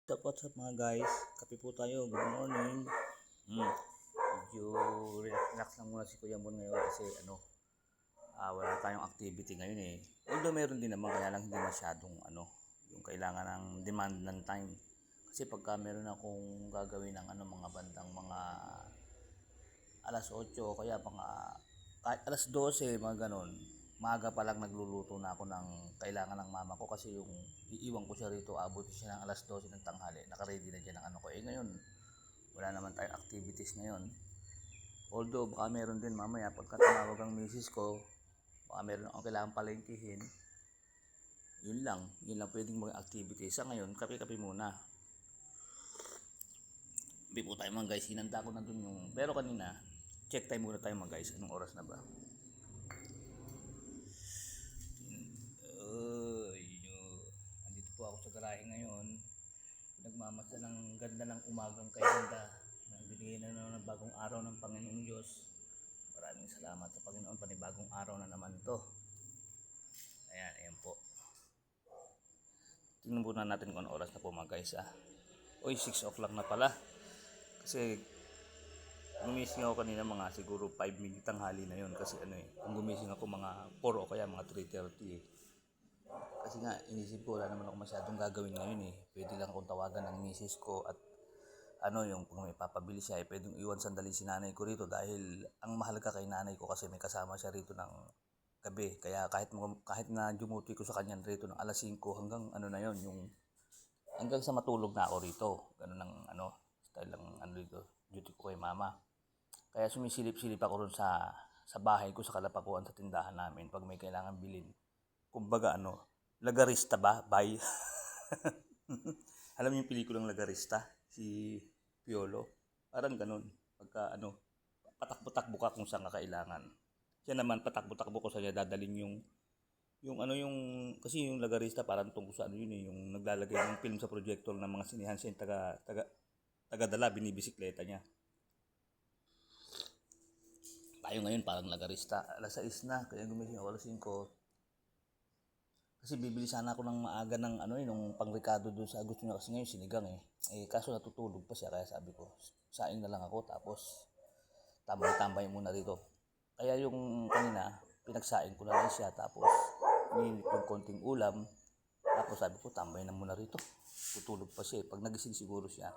What's up mga guys? Kape po tayo. Good morning. Medyo relax lang muna si Kuya Mon ngayon kasi wala tayong activity ngayon eh. Although meron din naman kaya lang hindi masyadong yung kailangan ng demand ng time. Kasi pagka meron akong gagawin ng mga bandang mga alas 8 kaya mga kahit alas 12 mga ganon. Maaga pa lang nagluluto na ako ng kailangan ng mama ko kasi yung iiwan ko siya rito, abutin siya ng alas 12 ng tanghali. Naka-ready na dyan ang ko. Ngayon, wala naman tayong activities ngayon. Although baka meron din mamaya pagka tumawag ang misis ko, baka meron akong kailangan palengkihin. Yun lang pwedeng mga activities. Sa ngayon, kape-kape muna. Kape po tayo mga guys, hinanda ko na dun yung, pero kanina, check time muna tayo mga guys, anong oras na ba? Andito po ako sa garahe ngayon. Nagmamasa ng ganda ng umagang kay ganda. Nagbigay na naman ng bagong araw ng Panginoong Diyos. Maraming salamat sa Panginoon. Panibagong araw na naman to. Ayan po. Tingnan po na natin kung oras na po mga guys. Uy, 6 o'clock na pala. Kasi gumising ako kanina mga siguro 5 minutes tanghali na yun. Kasi kung gumising ako mga 4 o kaya mga 3:30 Kasi nga inisip ko wala naman ako masyadong gagawin ngayon eh. Pwede lang akong tawagan ng misis ko at yung kung may papabili siya pwedeng iwan sandali si nanay ko rito dahil ang mahalaga kay nanay ko kasi may kasama siya rito ng gabi. Kaya kahit na dumuti ko sa kanya rito ng alas 5 hanggang na yon yung hanggang sa matulog na ako rito. Ganun ang style ng dito duty ko kay mama. Kaya sumisilip-silip ako ron sa bahay ko sa Kalapakuan sa tindahan namin pag may kailangan bilhin. Kumbaga Lagarista ba? Bye. Alam niyo yung pelikulang Lagarista? Si Piolo? Parang ganun. Pagka patakbo-takbo ka kung saan ka kailangan. Siya naman patakbo-takbo ko sa niya dadalhin kasi yung Lagarista parang tungkol sa yun eh, yung naglalagay ng film sa projector ng mga sinihan siya yung taga-dala, binibisikleta niya. Tayo ngayon parang Lagarista. Alas 6 na, kaya gumising ako alas 5. Kasi bibili sana ako ng maaga ng yung pang-Ricardo doon sa gusto niya kasi ngayon sinigang eh. Kaso natutulog pa siya kaya sabi ko, saing na lang ako tapos tambay-tambay muna rito. Kaya yung kanina, pinagsaing ko na lang siya tapos nilinip yung konting ulam. Tapos sabi ko, tambay na muna rito. Tutulog pa siya eh. Pag nagising siguro siya,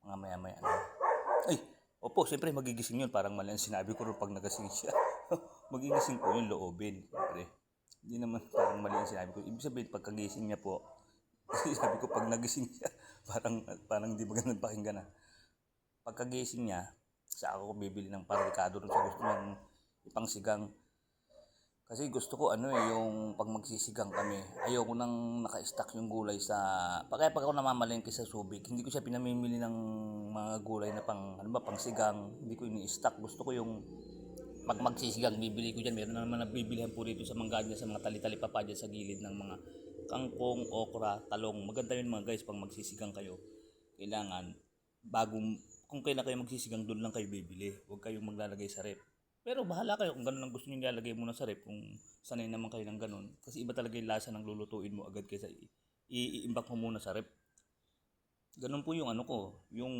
mga maya-maya opo, siyempre magigising yun. Parang mali ang sinabi ko rin pag nagising siya. Magigising po yung loobin. Siyempre. Hindi naman parang mali ang sinabi ko. Ibig sabihin, pagkagising niya po, kasi sabi ko, pag nagising siya, parang di magandang pakinggan na. Pagkagising niya, sa ako bibili ng parikado doon sa gusto niyang ipangsigang. Kasi gusto ko yung pag magsisigang kami, ayoko nang naka-stack yung gulay kaya pag ako namamalengke sa Subic, hindi ko siya pinamimili ng mga gulay na pang sigang, hindi ko ini-stack. Gusto ko yung pag magsisigang, bibili ko dyan. Meron na naman nabibilihan po dito sa Manggadya, sa mga tali-tali pa dyan sa gilid ng mga kangkong, okra, talong. Maganda yun mga guys pag magsisigang kayo. Kailangan, kung kailan kayo magsisigang, doon lang kayo bibili. Huwag kayong maglalagay sa rep. Pero bahala kayo kung gano'n ang gusto nyo nilalagay muna sa rep, kung sanay naman kayo ng gano'n. Kasi iba talaga yung lasa ng lulutuin mo agad kaysa iimbak mo muna sa rep. Ganun po yung yung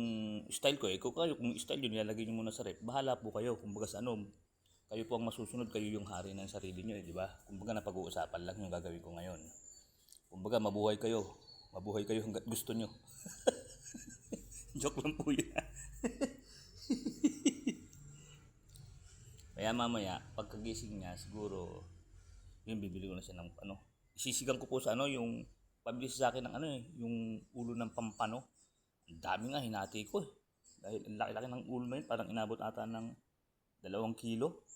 style ko eh. Kung style yun nilalagay nyo muna sa rep, bahala po kayo kung baga sa kayo po ang masusunod, kayo yung hari ng sarili nyo eh, di ba? Kumbaga napag-uusapan lang yung gagawin ko ngayon. Kumbaga mabuhay kayo hanggat gusto nyo. Joke lang po yan. Kaya mamaya, pagkagising niya, siguro, yun, bibili ko na siya ng isisigang ko po sa yung pabili sa akin ng yung ulo ng pampano. Ang dami nga, hinati ko eh. Dahil ang laki-laki ng ulo na yun, parang inabot ata ng 2 kilo.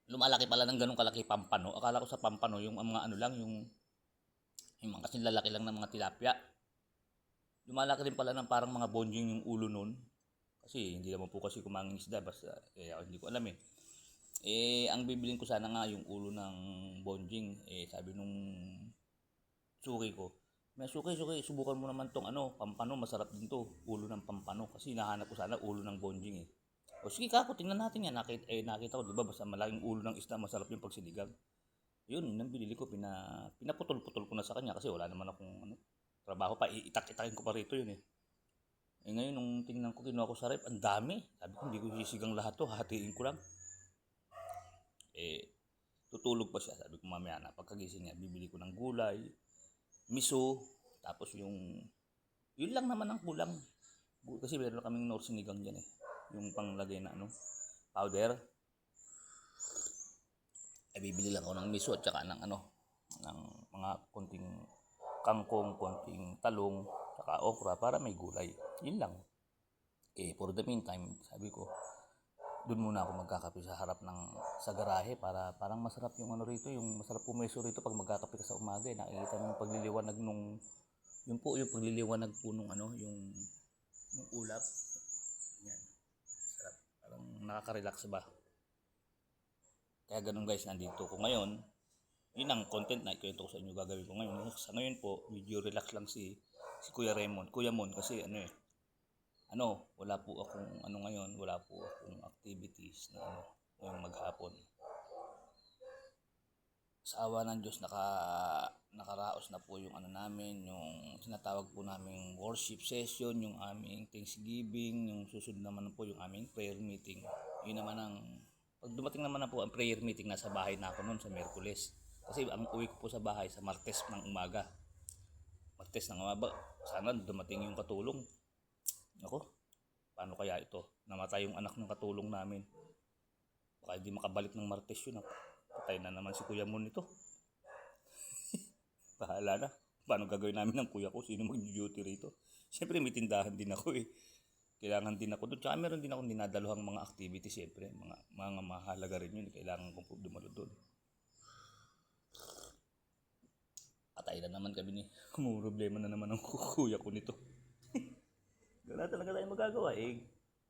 Lumalaki pala ng ganun kalaki pampano. Akala ko sa pampano, yung mga lang, yung mga kasing lalaki lang ng mga tilapia. Lumalaki rin pala ng parang mga bonjing yung ulo nun. Kasi hindi naman po kasi kumanging isda, basta hindi ko alam eh. Ang bibilin ko sana nga yung ulo ng bonjing. Sabi nung suki ko, may suki, subukan mo naman tong pampano, masarap din to, ulo ng pampano. Kasi nahanap ko sana ulo ng bonjing eh. O sige kako, tingnan natin yan. Nakita ko, di ba, basta malaking ulo ng isda, masarap yung pagsinigang. Yun ang binili ko, pinaputol-putol ko na sa kanya kasi wala naman akong trabaho pa, iitak-itakin ko pa rito yun eh. Eh ngayon, nung tingnan ko, kinuha ko sa rep, ang dami. Sabi ko, hindi ko sisigang lahat to, hahatiin ko lang. Eh, tutulog pa siya. Sabi ko mamaya na, pagkagising niya, bibili ko ng gulay, miso, tapos yun lang naman ang kulang. Kasi meron kaming nor sinigang dyan eh. Yung panglagay na powder. Eh, bibili lang ako ng miso at saka ng ng mga konting kangkong, konting talong, saka okra para may gulay. Yun lang. Eh, for the meantime, sabi ko, doon muna ako magkakape sa harap sa garahe para parang masarap yung rito, yung masarap pumeso rito pag magkakape ka sa umaga. Eh, nakikita mo yung pagliliwanag yung pagliliwanag po yung ulap. Yan. Sarap. Parang nakaka-relax ba? Kaya ganun guys, nandito ko ngayon. Yun ang content na ikwento ko sa inyo gagawin ko ngayon. Sa ngayon po, medyo relax lang si Kuya Raymond. Kuya Mon kasi wala po akong ngayon, wala po akong activities na ngayong maghapon. Sa awa ng Diyos, nakaraos na po yung namin, yung sinatawag po naming worship session, yung aming Thanksgiving, yung susunod naman po yung aming prayer meeting. Yun naman pag dumating naman na po ang prayer meeting, nasa bahay na ako noon sa Miyerkules. Kasi ang uwi ko po sa bahay sa Martes ng umaga. Martes ng umaga, sana dumating yung katulong. Ako, paano kaya ito? Namatay yung anak ng katulong namin. Baka hindi makabalik ng Martes yun. Patay na naman si Kuya Mon nito. Bahala na. Paano gagawin namin ng kuya ko? Sino mag-duty rito? Siyempre may tindahan din ako eh. Kailangan din ako doon. Tsaka meron din akong dinadaluhang mga activity siyempre. Mga mahalaga rin yun. Kailangan kong dumalo doon. Patay na naman kami ni. Problema na naman ang kuya ko nito. Wala talaga tayong magagawa eh.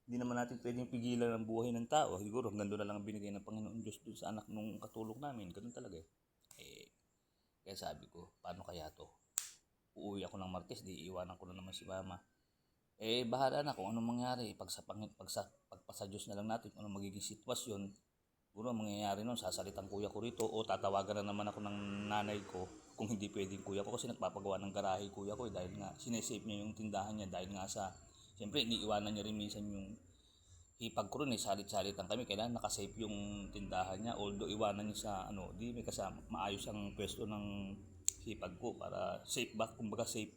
Hindi naman natin pwedeng pigilan ang buhay ng tao. Siguro hanggang doon na lang binigay ng Panginoon Diyos doon sa anak nung katulong namin. Ganun talaga eh. Kaya sabi ko, paano kaya to? Uuwi ako ng Martes, di iwanan ko na naman si Mama. Eh, bahala na kung anong mangyari. Pagpasa Diyos na lang natin kung anong magiging sitwasyon. Siguro mangyayari nun, sasalitang kuya ko rito o tatawagan na naman ako ng nanay ko kung hindi pwedeng kuya ko kasi nagpapagawa ng garahe kuya ko dahil nga sinesave niya yung tindahan niya dahil nga siyempre iniiwanan niya rin minsan yung hipag ko rin salit-salitan kami kailangan nakasave yung tindahan niya although iwanan niya sa di may kasama maayos ang pwesto ng hipag ko para safe ba kumbaga safe.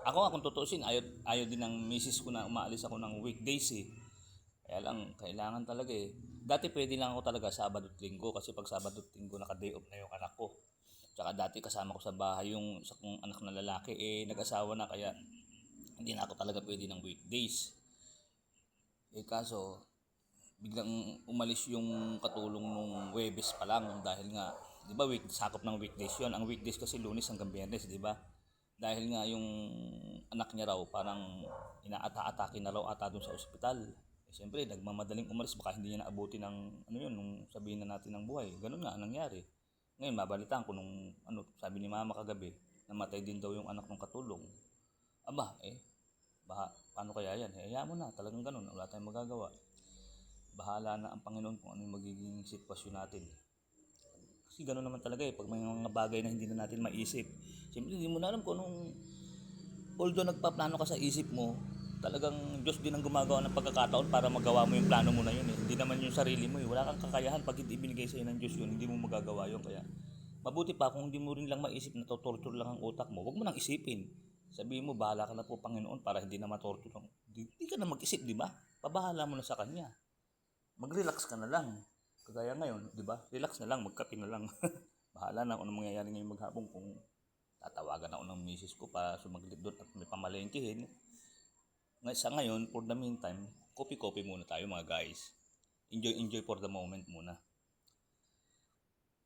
Ako nga kung tutuusin ayaw din ng misis ko na umaalis ako ng weekdays eh. Kaya lang kailangan talaga eh. Dati pwede lang ako talaga Sabado at Linggo kasi pag Sabado at Linggo naka-day off na yung anak ko. Tsaka dati kasama ko sa bahay yung sa kong anak na lalaki nag-asawa na kaya hindi na ako talaga pwede ng weekdays. Kaso biglang umalis yung katulong nung Huwebes pa lang dahil nga 'di ba sakop ng weekdays 'yon. Ang weekdays kasi Lunes hanggang Biyernes, 'di ba? Dahil nga yung anak niya raw parang inaata-atake na raw ata doon sa ospital. Siyempre, nagmamadaling umalis baka hindi niya naabuti ng nung sabihin na natin ng buhay. Ganun nga ang nangyari. Ngayon, mabalitaan ko nung sabi ni Mama kagabi, namatay din daw yung anak ng katulong. Aba, paano kaya yan? Hayaan mo na, talagang ganun. Wala tayong magagawa. Bahala na ang Panginoon kung ano yung magiging sitwasyon natin. Kasi gano'n naman talaga pag may mga bagay na hindi na natin maisip. Siyempre, hindi mo na alam kung although nagpaplano ka sa isip mo, talagang Diyos din ang gumagawa ng pagkakataon para magawa mo yung plano mo na yun eh. Hindi naman yung sarili mo eh. Wala kang kakayahan pag hindi ibinigay sa'yo ng Diyos yun, hindi mo magagawa yun. Kaya, mabuti pa kung hindi mo rin lang maisip na torture lang ang utak mo, huwag mo nang isipin. Sabihin mo, bahala ka na po Panginoon para hindi na matorture. Hindi ka na mag-isip, di ba? Pabahala mo na sa Kanya. Mag-relax ka na lang. Kagaya ngayon, di ba? Relax na lang, magkape na lang. Bahala na kung ano mangyayari ngayong maghapon kung tatawagan ako ng misis ko para sumaglit doon at may pamalengkehin. Sa ngayon, for the meantime, copy muna tayo mga guys. Enjoy for the moment muna.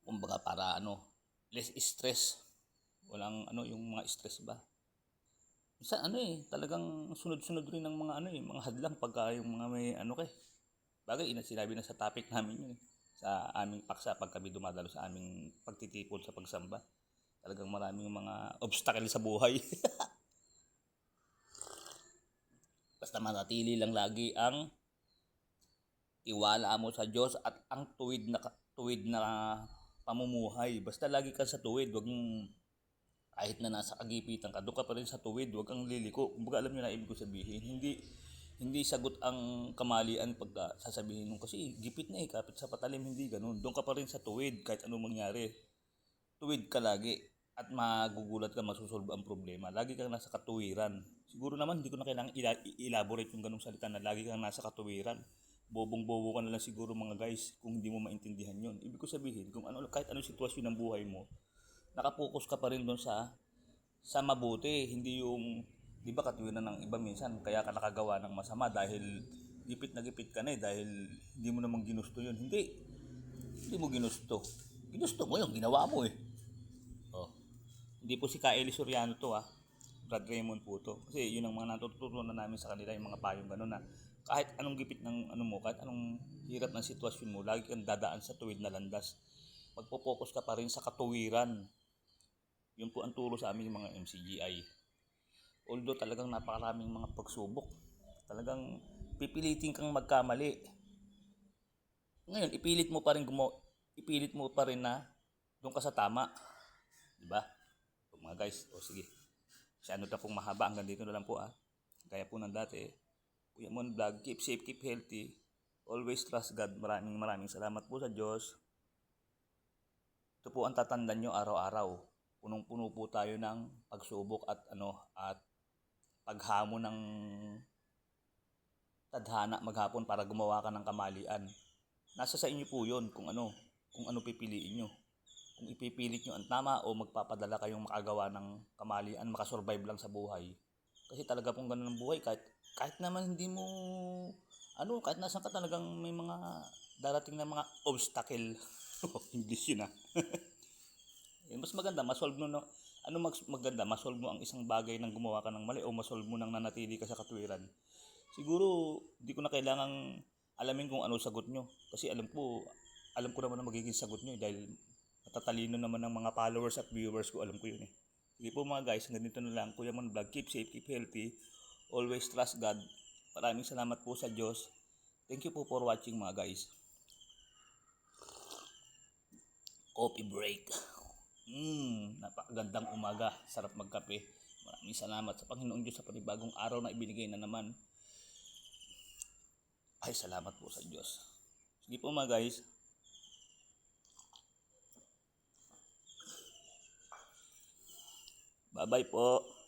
Kumbaga para less stress. Walang yung mga stress ba. Minsan talagang sunod-sunod rin ng mga mga hadlang pagka yung mga may Bagay, sinabi na sa topic namin yun sa aming paksa pag kami dumadalo sa aming pagtitipon sa pagsamba. Talagang maraming mga obstacle sa buhay. Basta manatili lang lagi ang tiwala mo sa Diyos at ang tuwid na pamumuhay. Basta lagi ka sa tuwid, wag mong kahit na nasa kagipitan ka, doon ka pa rin sa tuwid, wag kang liliko. Kumbaga alam niyo na ibig ko sabihin, hindi sagot ang kamalian pag sasabihin mo kasi gipit na kapit sa patalim, hindi ganun. Doon ka pa rin sa tuwid kahit anong mangyari. Tuwid ka lagi at magugulat ka, masusolve ang problema. Lagi kang nasa katuwiran. Siguro naman hindi ko na kailangan elaborate yung ganung salita na lagi kang nasa katuwiran. Bobong-bobo ka na lang siguro mga guys kung hindi mo maintindihan yon. Ibig ko sabihin, kung ano, kahit anong sitwasyon ng buhay mo, nakapokus ka pa rin doon sa mabuti, hindi yung 'di ba katuwiran ng iba minsan kaya ka nakagawa ng masama dahil gipit na gipit ka na dahil hindi mo namang ginusto yun. Hindi mo ginusto. Ginusto mo yung ginawa mo eh. Oh. Hindi po si Kaeli Soriano to Brad Raymond po to. Kasi yun ang mga natututunan namin sa kanila, yung mga payong gano'n na kahit anong gipit ng ano mo, kahit anong hirap ng sitwasyon mo, lagi kang dadaan sa tuwid na landas. Magpo-focus ka pa rin sa katuwiran. Yun po ang turo sa amin yung mga MCGI. Although talagang napakaraming mga pagsubok, talagang pipilitin kang magkamali. Ngayon, ipilit mo pa rin na doon ka sa tama. Diba? So, mga guys, sige. Masyado na pong mahaba, hanggang dito na lang po Kaya po ng dati, Kuya Mon Vlog, keep safe, keep healthy. Always trust God. Maraming salamat po sa Diyos. Ito po ang tatandaan nyo araw-araw. Punong-puno po tayo ng pagsubok at paghamon ng tadhana maghapon para gumawa ka ng kamalian. Nasa sa inyo po 'yon kung ano pipiliin nyo. Kung ipipilit nyo ang tama o magpapadala kayong makagawa ng kamalian, makasurvive lang sa buhay. Kasi talaga pong ganun ang buhay, kahit naman hindi mo kahit nasan ka talagang may mga darating na mga obstacle. English yun mas maganda masolve mo maganda masolve mo ang isang bagay nang gumawa ka ng mali o masolve mo nang nanatili ka sa katwiran. Siguro di ko na kailangang alamin kung ano sagot nyo kasi alam ko naman ang magiging sagot nyo dahil matatalino naman ng mga followers at viewers ko, alam ko yun Sige po mga guys, hanggang dito na lang. Kuya Mon Vlog, keep safe, keep healthy, always trust God. Maraming salamat po sa Diyos. Thank you po for watching mga guys. Coffee break. Napakagandang umaga. Sarap magkape. Maraming salamat sa Panginoon Diyos sa panibagong araw na ibinigay na naman. Ay, salamat po sa Diyos. Sige po mga guys. Bye-bye po.